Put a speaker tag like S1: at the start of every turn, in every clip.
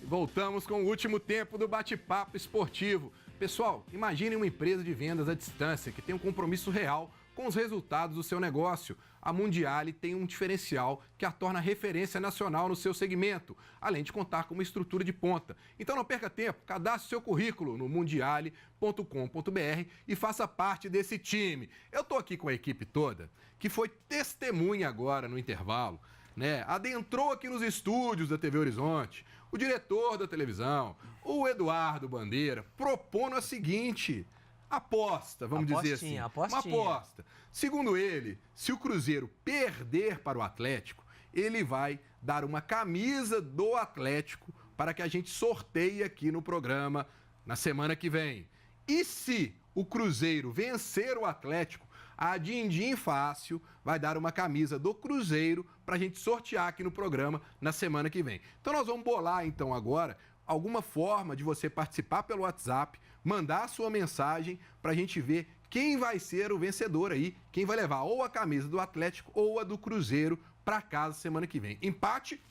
S1: Voltamos com o último tempo do bate-papo esportivo. Pessoal, imagine uma empresa de vendas à distância que tem um compromisso real com os resultados do seu negócio. A Mundiale tem um diferencial que a torna referência nacional no seu segmento, além de contar com uma estrutura de ponta. Então não perca tempo, cadastre seu currículo no mundiale.com.br e faça parte desse time. Eu estou aqui com a equipe toda, que foi testemunha agora no intervalo, né? Adentrou aqui nos estúdios da TV Horizonte, o diretor da televisão, o Eduardo Bandeira, propondo a seguinte aposta, vamos dizer assim.
S2: Apostinha.
S1: Uma aposta. Segundo ele, se o Cruzeiro perder para o Atlético, ele vai dar uma camisa do Atlético para que a gente sorteie aqui no programa na semana que vem. E se o Cruzeiro vencer o Atlético, a Dindim Fácil vai dar uma camisa do Cruzeiro para a gente sortear aqui no programa na semana que vem. Então nós vamos bolar então agora alguma forma de você participar pelo WhatsApp, mandar a sua mensagem para a gente ver quem vai ser o vencedor aí, quem vai levar ou a camisa do Atlético ou a do Cruzeiro para casa semana que vem. Empate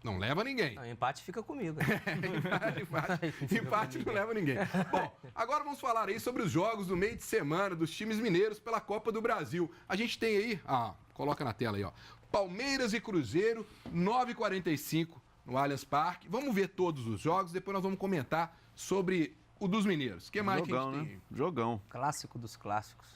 S1: não leva ninguém.
S2: Não, empate fica comigo.
S1: Empate não leva ninguém. Bom, agora vamos falar aí sobre os jogos do meio de semana dos times mineiros pela Copa do Brasil. A gente tem aí, coloca na tela aí, ó. Palmeiras e Cruzeiro, 9h45 no Allianz Parque. Vamos ver todos os jogos, depois nós vamos comentar sobre o dos mineiros. O que mais
S3: Jogão,
S1: que a gente tem?
S3: né? Jogão.
S2: Clássico dos clássicos.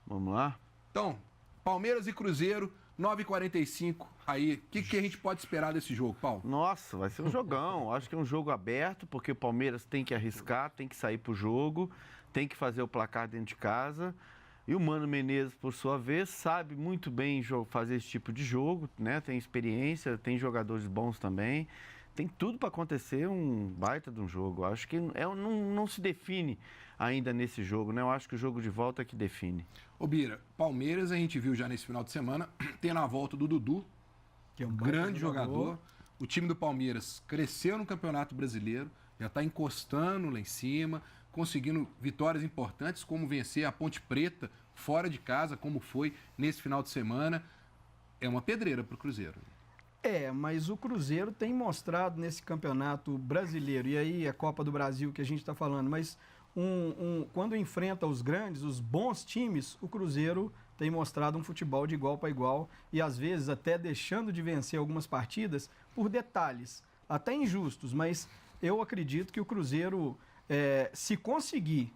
S3: Vamos lá?
S1: Então, Palmeiras e Cruzeiro, 9h45. Aí, o que a gente pode esperar desse jogo, Paulo?
S3: Nossa, vai ser um jogão. Acho que é um jogo aberto, porque o Palmeiras tem que arriscar, tem que sair pro jogo, tem que fazer o placar dentro de casa. E o Mano Menezes, por sua vez, sabe muito bem fazer esse tipo de jogo, né? Tem experiência, tem jogadores bons também. Tem tudo para acontecer um baita de um jogo. Acho que não se define ainda nesse jogo, né? Eu acho que o jogo de volta é que define.
S1: Ô Bira, Palmeiras a gente viu já nesse final de semana, tem na volta do Dudu, que é um grande jogador. O time do Palmeiras cresceu no Campeonato Brasileiro, já está encostando lá em cima, conseguindo vitórias importantes, como vencer a Ponte Preta fora de casa, como foi nesse final de semana. É uma pedreira para o Cruzeiro.
S4: Mas o Cruzeiro tem mostrado nesse campeonato brasileiro, e aí a Copa do Brasil que a gente está falando, mas quando enfrenta os grandes, os bons times, o Cruzeiro tem mostrado um futebol de igual para igual e às vezes até deixando de vencer algumas partidas por detalhes, até injustos, mas eu acredito que o Cruzeiro, se conseguir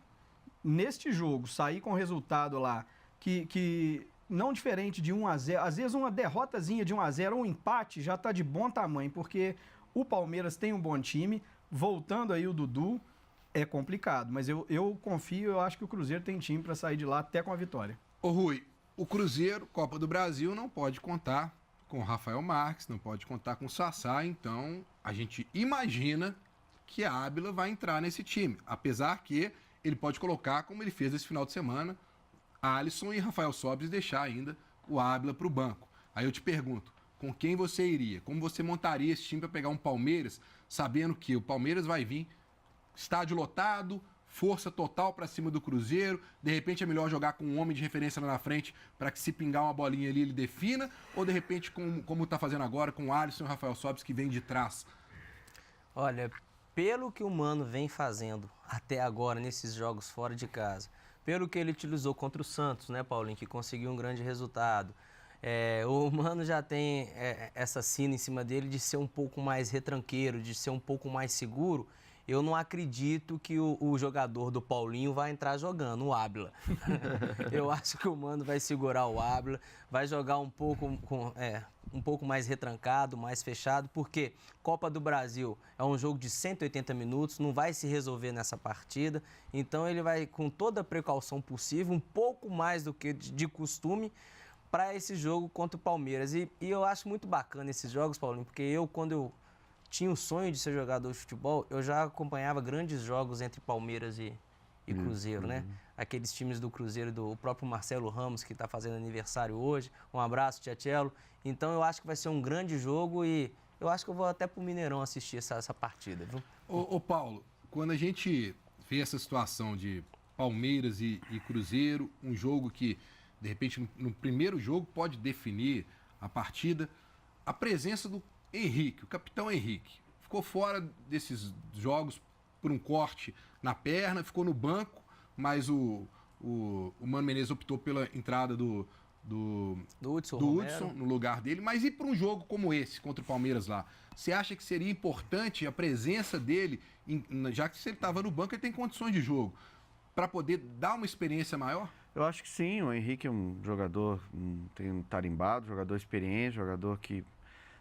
S4: neste jogo sair com resultado lá que não diferente de 1-0, às vezes uma derrotazinha de 1-0 ou um empate já está de bom tamanho, porque o Palmeiras tem um bom time, voltando aí o Dudu, é complicado, mas eu confio, eu acho que o Cruzeiro tem time para sair de lá até com a vitória.
S1: Ô Rui, o Cruzeiro, Copa do Brasil, não pode contar com o Rafael Marques, não pode contar com o Sassá, então a gente imagina que a Ábila vai entrar nesse time, apesar que ele pode colocar, como ele fez esse final de semana, Alisson e Rafael Sobres deixar ainda o Ábila para o banco. Aí eu te pergunto, com quem você iria? Como você montaria esse time para pegar um Palmeiras, sabendo que o Palmeiras vai vir, estádio lotado, força total para cima do Cruzeiro, de repente é melhor jogar com um homem de referência lá na frente para que se pingar uma bolinha ali ele defina, ou de repente como está fazendo agora com o Alisson e o Rafael Sobres que vem de trás?
S2: Olha, pelo que o Mano vem fazendo até agora nesses jogos fora de casa, pelo que ele utilizou contra o Santos, né, Paulinho, que conseguiu um grande resultado. O Mano já tem essa sina em cima dele de ser um pouco mais retranqueiro, de ser um pouco mais seguro. Eu não acredito que o jogador do Paulinho vai entrar jogando, o Ábila. Eu acho que o Mano vai segurar o Ábila, vai jogar um pouco mais retrancado, mais fechado, porque Copa do Brasil é um jogo de 180 minutos, não vai se resolver nessa partida, então ele vai com toda a precaução possível, um pouco mais do que de costume, para esse jogo contra o Palmeiras. E eu acho muito bacana esses jogos, Paulinho, porque quando eu tinha o sonho de ser jogador de futebol, eu já acompanhava grandes jogos entre Palmeiras e Cruzeiro, né? Aqueles times do Cruzeiro, do próprio Marcelo Ramos, que está fazendo aniversário hoje. Um abraço, Tchelo. Então eu acho que vai ser um grande jogo e eu acho que eu vou até pro Mineirão assistir essa partida, viu?
S1: Ô Paulo, quando a gente vê essa situação de Palmeiras e Cruzeiro, um jogo que, de repente, no primeiro jogo pode definir a partida, a presença do Henrique, o capitão Henrique, ficou fora desses jogos por um corte na perna, ficou no banco, mas o Mano Menezes optou pela entrada do Hudson no lugar dele. Mas e para um jogo como esse, contra o Palmeiras lá? Você acha que seria importante a presença dele, já que se ele estava no banco, ele tem condições de jogo, para poder dar uma experiência maior?
S3: Eu acho que sim, o Henrique é um jogador, tem um tarimbado, jogador experiente, jogador que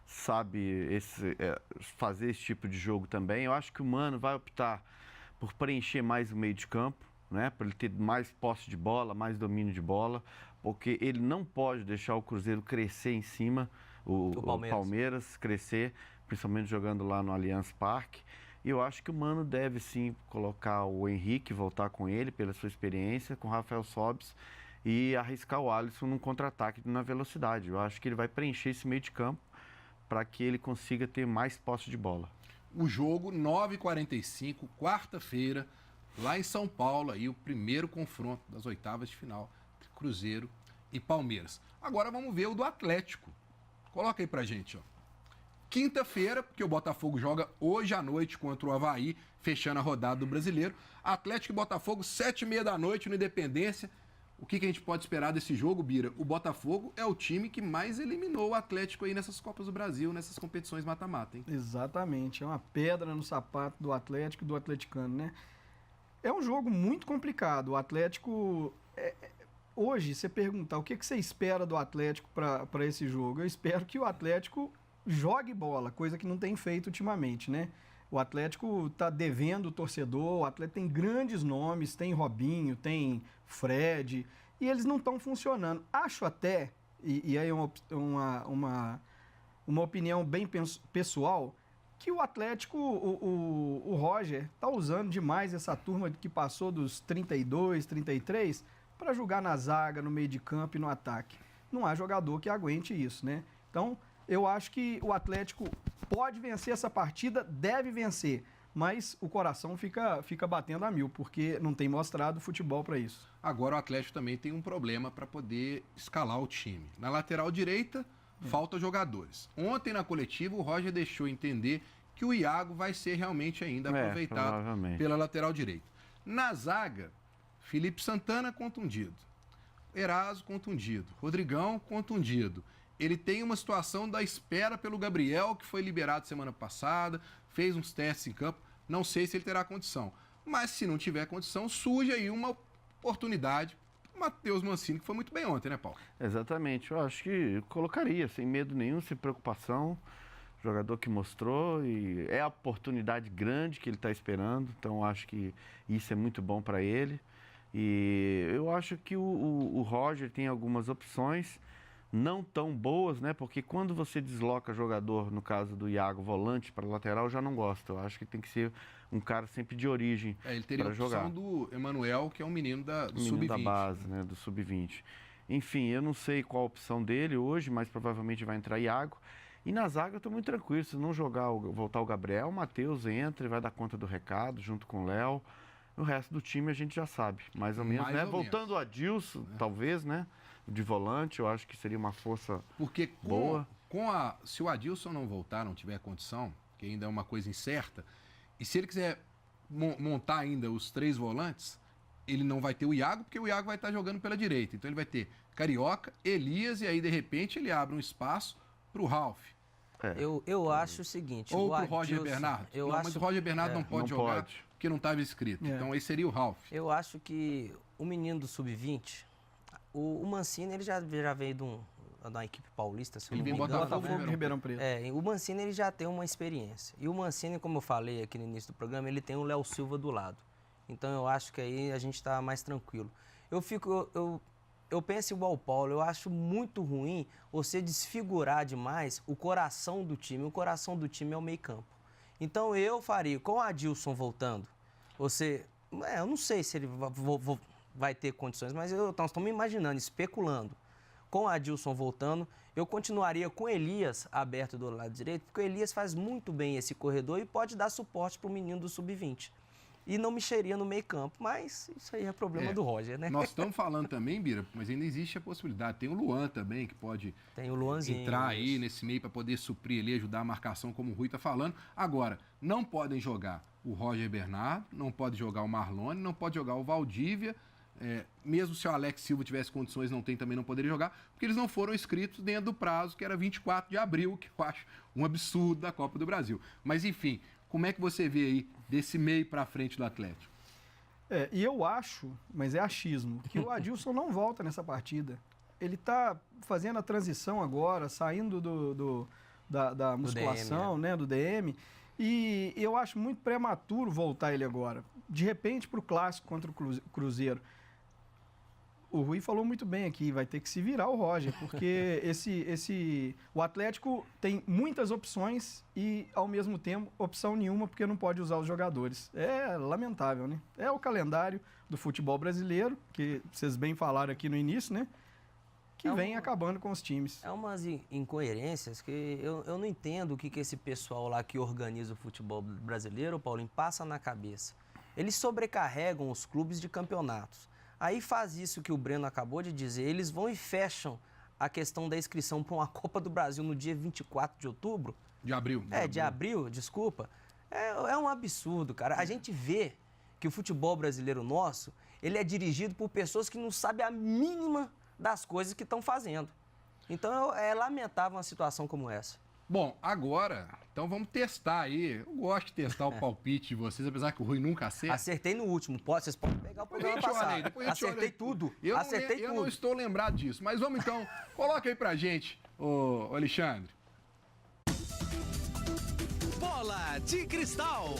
S3: sabe fazer esse tipo de jogo também. Eu acho que o Mano vai optar por preencher mais o meio de campo, né? Para ele ter mais posse de bola, mais domínio de bola, porque ele não pode deixar o Cruzeiro crescer em cima, o Palmeiras crescer, principalmente jogando lá no Allianz Parque. E eu acho que o Mano deve sim colocar o Henrique, voltar com ele pela sua experiência, com o Rafael Sobis, e arriscar o Alisson num contra-ataque na velocidade. Eu acho que ele vai preencher esse meio de campo para que ele consiga ter mais posse de bola.
S1: O jogo, 9h45, quarta-feira, lá em São Paulo, aí o primeiro confronto das oitavas de final entre Cruzeiro e Palmeiras. Agora vamos ver o do Atlético. Coloca aí pra gente, ó. Quinta-feira, porque o Botafogo joga hoje à noite contra o Avaí, fechando a rodada do Brasileiro. Atlético e Botafogo, 7h30 da noite no Independência. O que a gente pode esperar desse jogo, Bira? O Botafogo é o time que mais eliminou o Atlético aí nessas Copas do Brasil, nessas competições mata-mata, hein?
S4: Exatamente, é uma pedra no sapato do Atlético e do atleticano, né? É um jogo muito complicado. O Atlético... Hoje, você perguntar o que você espera do Atlético para esse jogo, eu espero que o Atlético jogue bola, coisa que não tem feito ultimamente, né? O Atlético está devendo o torcedor, o Atlético tem grandes nomes, tem Robinho, tem Fred, e eles não estão funcionando. Acho até, e aí é uma opinião bem pessoal, que o Atlético, o Roger, está usando demais essa turma que passou dos 32, 33, para jogar na zaga, no meio de campo e no ataque. Não há jogador que aguente isso, né? Então, eu acho que o Atlético pode vencer essa partida, deve vencer, mas o coração fica batendo a mil, porque não tem mostrado futebol para isso.
S1: Agora o Atlético também tem um problema para poder escalar o time. Na lateral direita, falta jogadores. Ontem na coletiva o Roger deixou entender que o Iago vai ser realmente ainda aproveitado pela lateral direita. Na zaga, Felipe Santana contundido, Eraso contundido, Rodrigão contundido. Ele tem uma situação da espera pelo Gabriel, que foi liberado semana passada, fez uns testes em campo, não sei se ele terá condição. Mas se não tiver condição, surge aí uma oportunidade. Matheus Mancini, que foi muito bem ontem, né, Paulo?
S3: Exatamente, eu acho que colocaria, sem medo nenhum, sem preocupação. Jogador que mostrou e é a oportunidade grande que ele está esperando, então acho que isso é muito bom para ele. E eu acho que o Roger tem algumas opções não tão boas, né? Porque quando você desloca jogador, no caso do Iago, volante para lateral, eu já não gosto. Eu acho que tem que ser um cara sempre de origem para jogar.
S1: Ele teria a opção do Emanuel, que é um menino do Sub-20.
S3: Da base, né? Do Sub-20. Enfim, eu não sei qual a opção dele hoje, mas provavelmente vai entrar Iago. E na zaga eu estou muito tranquilo. Se não voltar o Gabriel, o Matheus entra e vai dar conta do recado junto com o Léo. O resto do time a gente já sabe, mais ou menos, né? Voltando o Adilson, talvez, né? De volante, eu acho que seria uma força boa.
S1: Se o Adilson não voltar, não tiver condição, que ainda é uma coisa incerta, e se ele quiser montar ainda os 3 volantes, ele não vai ter o Iago, porque o Iago vai estar jogando pela direita. Então ele vai ter Carioca, Elias, e aí de repente ele abre um espaço para o Ralf.
S2: Eu acho o seguinte...
S1: Ou para o Roger Bernardo. Mas o Roger Bernardo não pode jogar porque não estava inscrito. Então aí seria o Ralf.
S2: Eu acho que o menino do Sub-20, o Mancini, ele já veio de uma equipe paulista, se eu não me engano.
S4: Botafogo de Ribeirão Preto.
S2: O Mancini, ele já tem uma experiência. E o Mancini, como eu falei aqui no início do programa, ele tem o Léo Silva do lado. Então eu acho que aí a gente está mais tranquilo. Eu penso igual o Paulo, eu acho muito ruim você desfigurar demais o coração do time. O coração do time é o meio-campo. Então eu faria, com o Adilson voltando, eu não sei se ele vai ter condições, mas nós estamos imaginando, especulando. Com o Adilson voltando, eu continuaria com o Elias aberto do lado direito, porque o Elias faz muito bem esse corredor e pode dar suporte para o menino do Sub-20. e não mexeria no meio campo. Mas isso aí é problema do Roger, né?
S1: Nós estamos falando também, Bira, mas ainda existe a possibilidade. Tem o Luan também, que pode
S2: Tem o Luanzinho,
S1: entrar aí nesse meio para poder suprir ali, ajudar a marcação, como o Rui está falando. Agora, não podem jogar o Roger Bernardo, não pode jogar o Marlone, não pode jogar o Valdívia. Mesmo se o Alex Silva tivesse condições, também não poderia jogar, porque eles não foram inscritos dentro do prazo, que era 24 de abril, que eu acho um absurdo da Copa do Brasil. Mas, enfim, como é que você vê aí desse meio para frente do Atlético?
S4: E eu acho, mas é achismo, que o Adilson não volta nessa partida. Ele está fazendo a transição agora, saindo da musculação,
S2: DM,
S4: do DM, e eu acho muito prematuro voltar ele agora. De repente, para o clássico contra o Cruzeiro. O Rui falou muito bem aqui, vai ter que se virar o Roger, porque o Atlético tem muitas opções e, ao mesmo tempo, opção nenhuma, porque não pode usar os jogadores. É lamentável, né? É o calendário do futebol brasileiro, que vocês bem falaram aqui no início, né? Que vem acabando com os times.
S2: É umas incoerências que eu não entendo o que esse pessoal lá que organiza o futebol brasileiro, Paulinho, passa na cabeça. Eles sobrecarregam os clubes de campeonatos. Aí faz isso que o Breno acabou de dizer, eles vão e fecham a questão da inscrição para uma Copa do Brasil no dia 24 de outubro.
S1: De abril.
S2: De abril, desculpa. É um absurdo, cara. A gente vê que o futebol brasileiro nosso, ele é dirigido por pessoas que não sabem a mínima das coisas que estão fazendo. Então é lamentável uma situação como essa.
S1: Bom, agora, então vamos testar aí. Eu gosto de testar o palpite de vocês, apesar que o Rui nunca acerta.
S2: Acertei no úlimo, vocês podem pegar o programa passado. Acertei tudo. Eu
S1: não estou lembrado disso, mas vamos então, coloca aí pra gente, ô Alexandre.
S5: Bola de Cristal.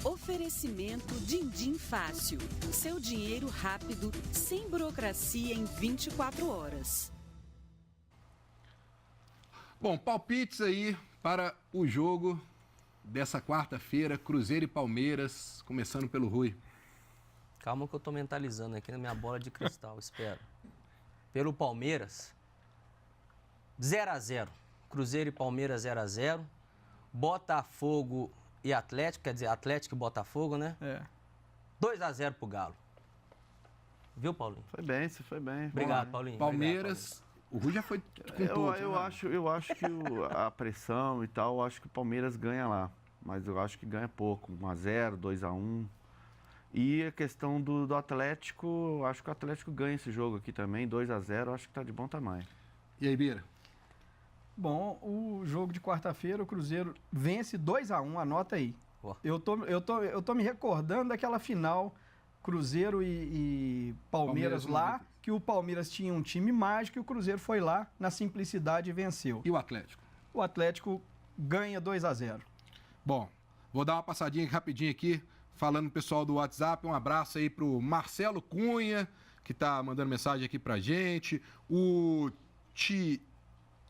S6: Oferecimento Dindim Fácil. Seu dinheiro rápido, sem burocracia em 24 horas.
S1: Bom, palpites aí para o jogo dessa quarta-feira, Cruzeiro e Palmeiras, começando pelo Rui.
S2: Calma que eu tô mentalizando aqui na minha bola de cristal, espera. Pelo Palmeiras, 0-0. Cruzeiro e Palmeiras 0-0. Botafogo e Atlético, quer dizer, Atlético e Botafogo, né? 2-0 pro Galo. Viu, Paulinho?
S3: Você foi bem.
S2: Obrigado, Paulinho.
S1: Palmeiras, o Rui já foi com todos.
S3: Eu acho que a pressão e tal, eu acho que o Palmeiras ganha lá. Mas eu acho que ganha pouco, 1-0, 2-1. E a questão do Atlético, eu acho que o Atlético ganha esse jogo aqui também, 2-0, eu acho que tá de bom tamanho.
S1: E aí, Bira?
S4: Bom, o jogo de quarta-feira, o Cruzeiro vence 2-1, anota aí. Eu tô me recordando daquela final Cruzeiro e Palmeiras lá, que o Palmeiras tinha um time mágico e o Cruzeiro foi lá na simplicidade e venceu.
S1: E o Atlético?
S4: O Atlético ganha 2-0.
S1: Bom, vou dar uma passadinha rapidinho aqui, falando pro pessoal do WhatsApp, um abraço aí pro Marcelo Cunha, que tá mandando mensagem aqui pra gente, o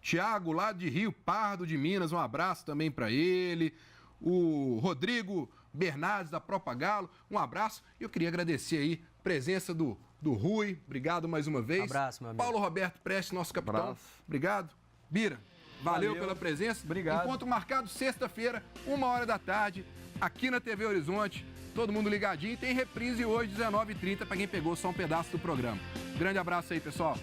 S1: Tiago, lá de Rio Pardo, de Minas, um abraço também para ele. O Rodrigo Bernardes, da Propagalo, um abraço. Eu queria agradecer aí a presença do Rui, obrigado mais uma vez.
S2: Abraço, meu amigo.
S1: Paulo Roberto Prestes, nosso capitão,
S3: Abraço.
S1: Obrigado. Bira, valeu pela presença.
S4: Obrigado.
S1: Encontro marcado sexta-feira, 13h, aqui na TV Horizonte. Todo mundo ligadinho. Tem reprise hoje, 19h30, para quem pegou só um pedaço do programa. Grande abraço aí, pessoal.